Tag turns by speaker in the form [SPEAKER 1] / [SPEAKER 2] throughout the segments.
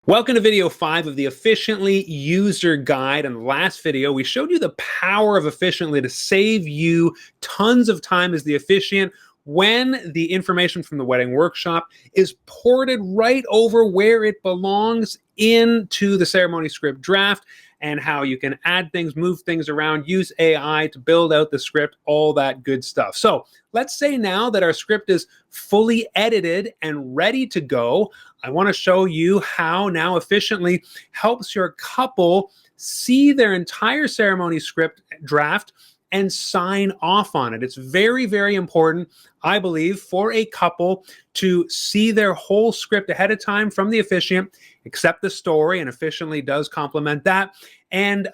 [SPEAKER 1] Welcome to video 5 of the Officiantly User Guide. In the last video, we showed you the power of Officiantly to save you tons of time as the officiant when the information from the wedding workshop is ported right over where it belongs into the ceremony script draft, and how you can add things, move things around, use AI to build out the script, all that good stuff. So let's say now that our script is fully edited and ready to go, I want to show you how now Officiantly helps your couple see their entire ceremony script draft and sign off on it. It's very, very important, I believe, for a couple to see their whole script ahead of time from the officiant, accept the story, and Officiantly does complement that, and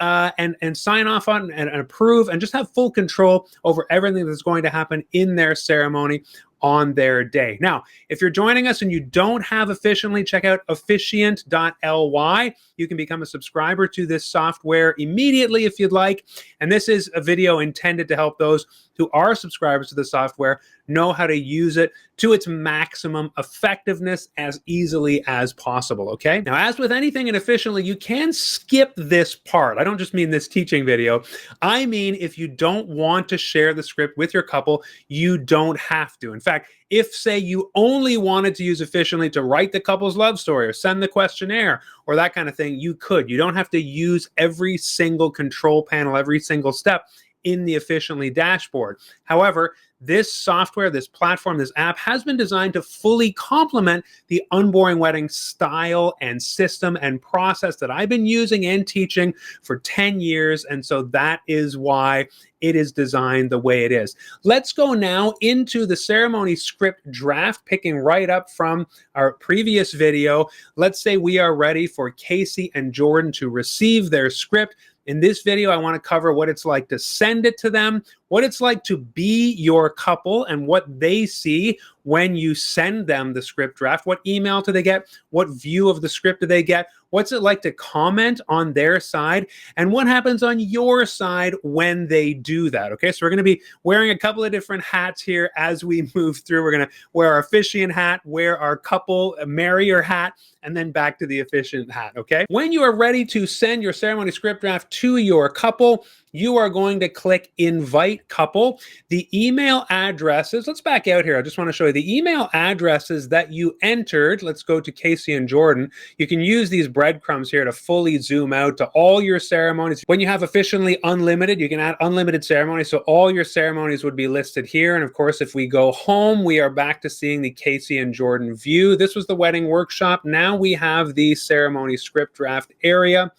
[SPEAKER 1] sign off on and approve and just have full control over everything that's going to happen in their ceremony on their day. Now, if you're joining us and you don't have Officiantly, check out officiant.ly. You can become a subscriber to this software immediately if you'd like. And this is a video intended to help those who are subscribers to the software know how to use it to its maximum effectiveness as easily as possible, okay? Now, as with anything in Officiantly, you can skip this part. I don't just mean this teaching video. I mean, if you don't want to share the script with your couple, you don't have to. In fact, if, say, you only wanted to use Officiantly to write the couple's love story or send the questionnaire or that kind of thing, you could. You don't have to use every single control panel, every single step in the Officiantly dashboard. However, this software, this platform, this app has been designed to fully complement the unboring wedding style and system and process that I've been using and teaching for 10 years. And so that is why it is designed the way it is. Let's go now into the ceremony script draft, picking right up from our previous video. Let's say we are ready for Casey and Jordan to receive their script. In this video, I want to cover what it's like to send it to them, what it's like to be your couple, and what they see when you send them the script draft. What email do they get? What view of the script do they get? What's it like to comment on their side? And what happens on your side when they do that? Okay, so we're going to be wearing a couple of different hats here as we move through. We're going to wear our officiant hat, wear our couple marrier hat, and then back to the officiant hat, okay? When you are ready to send your ceremony script draft to your couple, you are going to click Invite Couple. The email addresses, let's back out here. I just want to show you the email addresses that you entered. Let's go to Casey and Jordan. You can use these breadcrumbs here to fully zoom out to all your ceremonies. When you have Officiantly Unlimited, you can add unlimited ceremonies, so all your ceremonies would be listed here. And of course, if we go home, we are back to seeing the Casey and Jordan view. This was the wedding workshop. Now we have the ceremony script draft area.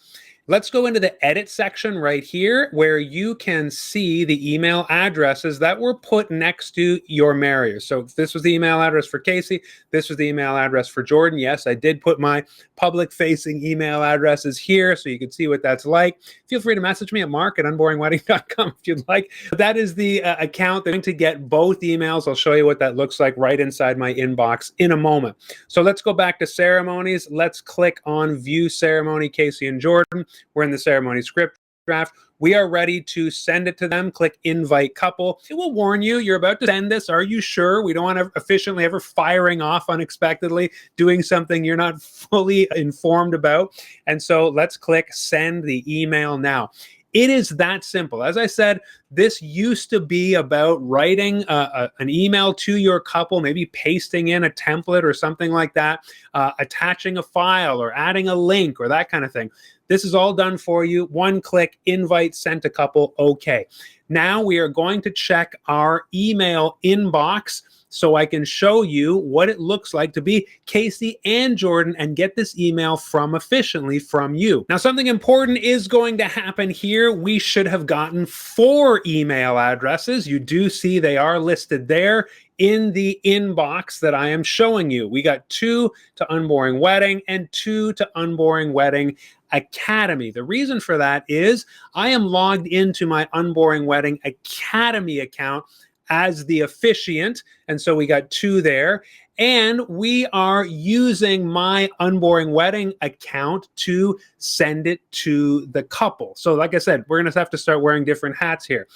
[SPEAKER 1] Let's go into the edit section right here where you can see the email addresses that were put next to your marriers. So if this was the email address for Casey, this was the email address for Jordan. Yes, I did put my public-facing email addresses here so you can see what that's like. Feel free to message me at mark@unboringwedding.com if you'd like. But that is the account. They're going to get both emails. I'll show you what that looks like right inside my inbox in a moment. So let's go back to ceremonies. Let's click on View Ceremony, Casey and Jordan. We're in the ceremony script draft. We are ready to send it to them. Click Invite Couple. It will warn you, you're about to send this. Are you sure? We don't want to Officiantly ever firing off unexpectedly, doing something you're not fully informed about. And so let's click Send the email now. It is that simple. As I said, this used to be about writing an email to your couple, maybe pasting in a template or something like that, attaching a file or adding a link or that kind of thing. This is all done for you. One click, invite, sent to couple, okay. Now we are going to check our email inbox so I can show you what it looks like to be Casey and Jordan and get this email from Officiantly from you. Now, something important is going to happen here. We should have gotten 4 email addresses. You do see they are listed there in the inbox that I am showing you. We got 2 to Unboring Wedding and 2 to Unboring Wedding Academy. The reason for that is I am logged into my Unboring Wedding Academy account as the officiant, and so we got 2 there. And we are using my Unboring Wedding account to send it to the couple. So like I said, we're going to have to start wearing different hats here.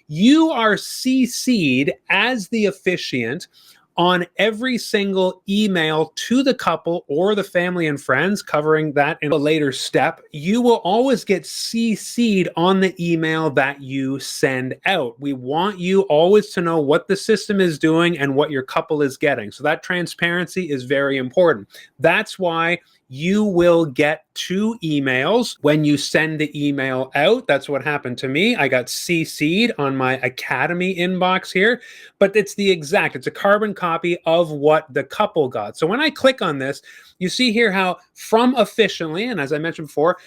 [SPEAKER 1] You are CC'd as the officiant on every single email to the couple or the family and friends, covering that in a later step, you will always get CC'd on the email that you send out. We want you always to know what the system is doing and what your couple is getting. So that transparency is very important. That's why you will get 2 emails when you send the email out. That's what happened to me. I got CC'd on my Academy inbox here, but it's a carbon copy of what the couple got. So when I click on this, you see here how from Officiantly, and as I mentioned before,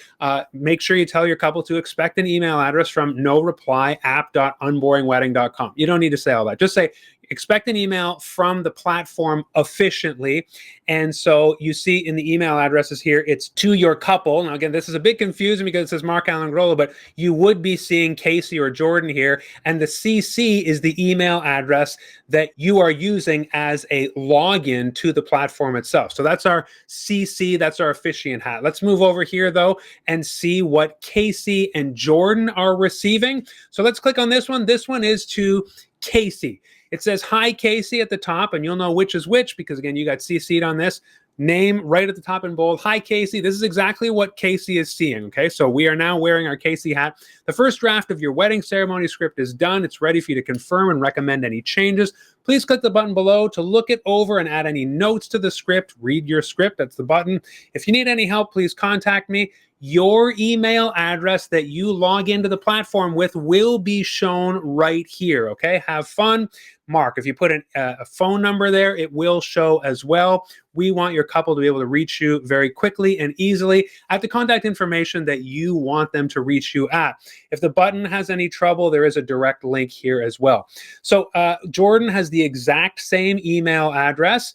[SPEAKER 1] make sure you tell your couple to expect an email address from noreply@app.unboringwedding.com. You don't need to say all that. Just say, expect an email from the platform Officiantly. And so you see in the email addresses here, it's to your couple. Now, again, this is a bit confusing because it says Mark Allen Grollo, but you would be seeing Casey or Jordan here. And the CC is the email address that you are using as a login to the platform itself. So that's our CC, that's our officiant hat. Let's move over here, though, and see what Casey and Jordan are receiving. So let's click on this one. This one is to Casey. It says, "Hi, Casey" at the top, and you'll know which is which because, again, you got CC'd on this. Name right at the top in bold. "Hi, Casey." This is exactly what Casey is seeing, okay? So we are now wearing our Casey hat. "The first draft of your wedding ceremony script is done. It's ready for you to confirm and recommend any changes. Please click the button below to look it over and add any notes to the script. Read your script." That's the button. "If you need any help, please contact me." Your email address that you log into the platform with will be shown right here, okay? Have fun. Mark, if you put a phone number there, it will show as well. We want your couple to be able to reach you very quickly and easily at the contact information that you want them to reach you at. If the button has any trouble, there is a direct link here as well. So Jordan has the exact same email address,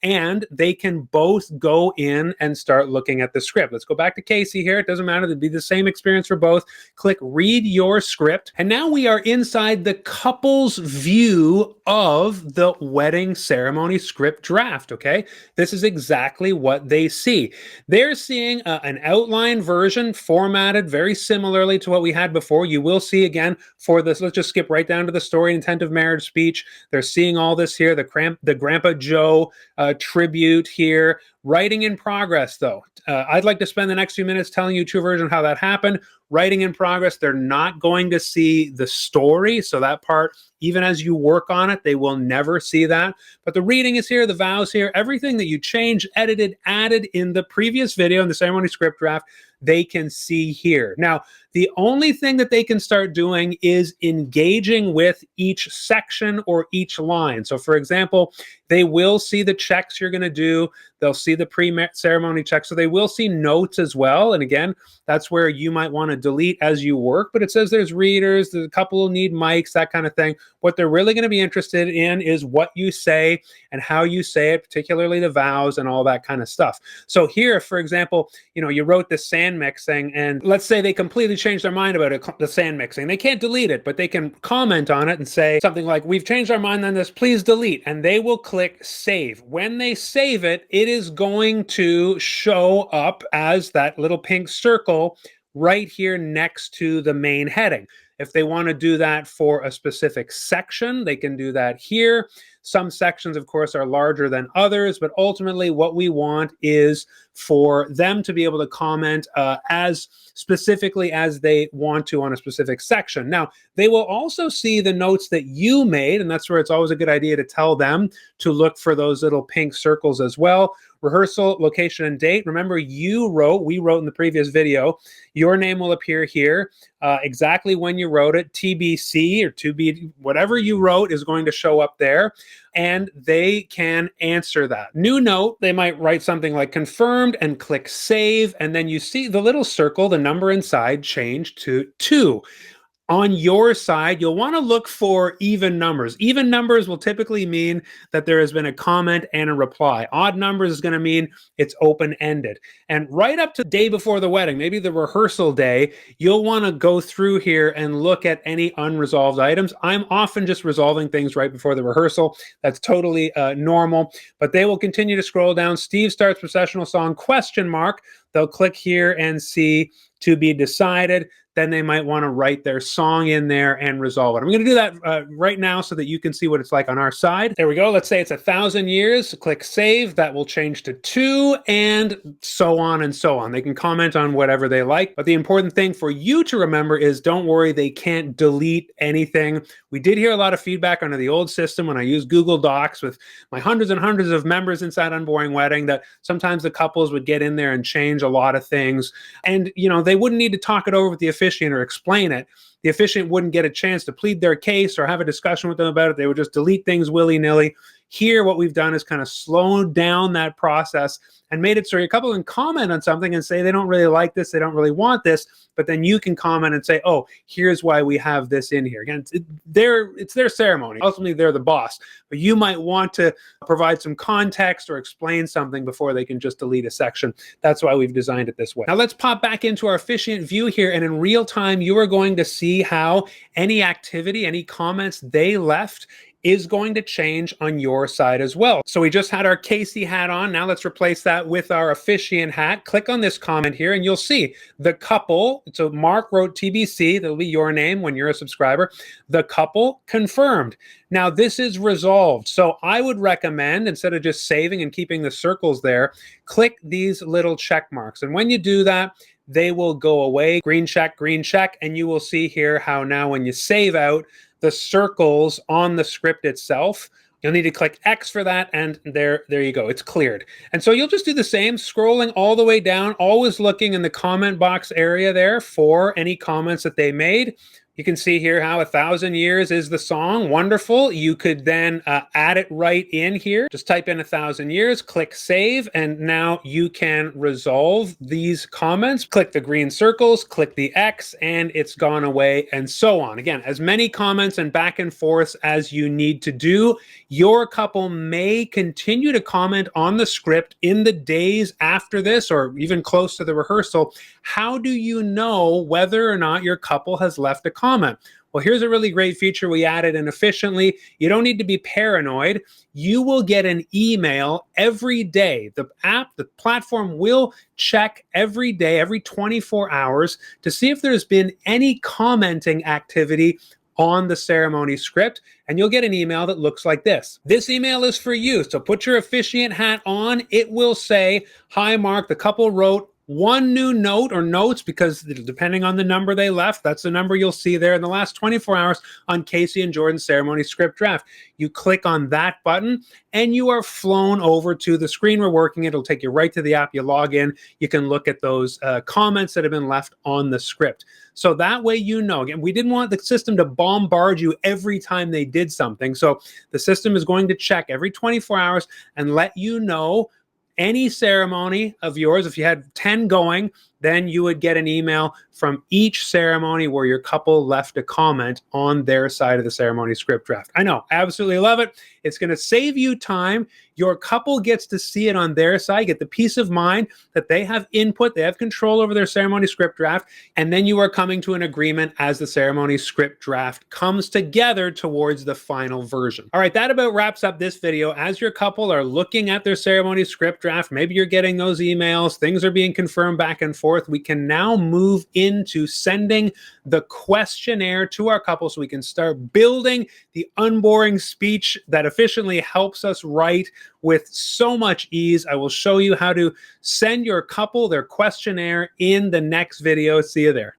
[SPEAKER 1] and they can both go in and start looking at the script. Let's go back to Casey here. It doesn't matter. It'd be the same experience for both. Click read your script. And now we are inside the couple's view of the wedding ceremony script draft, okay? This is exactly what they see. They're seeing an outline version formatted very similarly to what we had before. You will see again for this, let's just skip right down to the story and intent of marriage speech. They're seeing all this here, the Grandpa Joe tribute here. Writing in progress, though. I'd like to spend the next few minutes telling you true version of how that happened. Writing in progress, they're not going to see the story. So that part, even as you work on it, they will never see that. But the reading is here, the vows here, everything that you changed, edited, added in the previous video in the ceremony script draft, they can see here. Now, the only thing that they can start doing is engaging with each section or each line. So for example, they will see the checks you're going to do. They'll see the pre-ceremony checks. So they will see notes as well. And again, that's where you might want to delete as you work. But it says there's readers, the couple will need mics, that kind of thing. What they're really going to be interested in is what you say and how you say it, particularly the vows and all that kind of stuff. So here, for example, you wrote the sand mixing, and let's say they completely changed their mind about it, the sand mixing. They can't delete it, but they can comment on it and say something like, "We've changed our mind on this, please delete." And they will click save. When they save it, it is going to show up as that little pink circle right here next to the main heading. If they want to do that for a specific section, they can do that here. Some sections, of course, are larger than others, but ultimately what we want is for them to be able to comment as specifically as they want to on a specific section. Now, they will also see the notes that you made, and that's where it's always a good idea to tell them to look for those little pink circles as well. Rehearsal, location, and date. Remember, we wrote in the previous video, your name will appear here, exactly when you wrote it. TBC or to be, whatever you wrote is going to show up there, and they can answer that. New note, they might write something like confirmed and click save, and then you see the little circle, the number inside change to 2. On your side, you'll want to look for even numbers. Even numbers will typically mean that there has been a comment and a reply. Odd numbers is going to mean it's open-ended. And right up to the day before the wedding, maybe the rehearsal day, you'll want to go through here and look at any unresolved items. I'm often just resolving things right before the rehearsal. That's totally normal, but they will continue to scroll down. Steve starts processional song, question mark. They'll click here and see to be decided. then they might want to write their song in there and resolve it. I'm going to do that right now so that you can see what it's like on our side. There we go. Let's say it's 1,000 years. Click save. That will change to 2, and so on and so on. They can comment on whatever they like. But the important thing for you to remember is, don't worry, they can't delete anything. We did hear a lot of feedback under the old system when I used Google Docs with my hundreds and hundreds of members inside Unboring Wedding, that sometimes the couples would get in there and change a lot of things. And, you know, they wouldn't need to talk it over with the officiant or explain it. The officiant wouldn't get a chance to plead their case or have a discussion with them about it. They would just delete things willy-nilly. Here, what we've done is kind of slowed down that process and made it so your couple can comment on something and say they don't really like this, they don't really want this, but then you can comment and say, oh, here's why we have this in here. Again, it's their ceremony. Ultimately, they're the boss, but you might want to provide some context or explain something before they can just delete a section. That's why we've designed it this way. Now let's pop back into our officiant view here, and in real time, you are going to see how any activity, any comments they left is going to change on your side as well. So we just had our Casey hat on. Now let's replace that with our officiant hat. Click on this comment here and you'll see the couple. So Mark wrote TBC. That'll be your name when you're a subscriber. The couple confirmed. Now this is resolved. So I would recommend, instead of just saving and keeping the circles there, click these little check marks. And when you do that, they will go away. Green check, and you will see here how now when you save out, the circles on the script itself, you'll need to click X for that, and there you go. It's cleared. And so you'll just do the same, scrolling all the way down, always looking in the comment box area there for any comments that they made. You can see here how 1,000 years is the song. Wonderful. You could then add it right in here. Just type in 1,000 years, click save, and now you can resolve these comments. Click the green circles, click the X, and it's gone away, and so on. Again, as many comments and back and forths as you need to do. Your couple may continue to comment on the script in the days after this, or even close to the rehearsal. How do you know whether or not your couple has left a comment? Well, here's a really great feature we added in Officiantly. You don't need to be paranoid. You will get an email every day. The app, the platform will check every day, every 24 hours to see if there's been any commenting activity on the ceremony script, and you'll get an email that looks like this. This email is for you, so put your officiant hat on. It will say, hi Mark, the couple wrote one new note or notes, because depending on the number they left, that's the number you'll see there in the last 24 hours on Casey and Jordan's ceremony script draft. You click on that button and you are flown over to the screen we're working. It'll take you right to the app. You log in, you can look at those comments that have been left on the script. So that way you know. Again, we didn't want the system to bombard you every time they did something. So the system is going to check every 24 hours and let you know any ceremony of yours. If you had 10 going, then you would get an email from each ceremony where your couple left a comment on their side of the ceremony script draft. I know, I absolutely love it. It's going to save you time. Your couple gets to see it on their side, get the peace of mind that they have input, they have control over their ceremony script draft, and then you are coming to an agreement as the ceremony script draft comes together towards the final version. All right, that about wraps up this video. As your couple are looking at their ceremony script draft, maybe you're getting those emails, things are being confirmed back and forth, we can now move into sending the questionnaire to our couple so we can start building the unboring speech that Officiantly helps us write with so much ease. I will show you how to send your couple their questionnaire in the next video. See you there.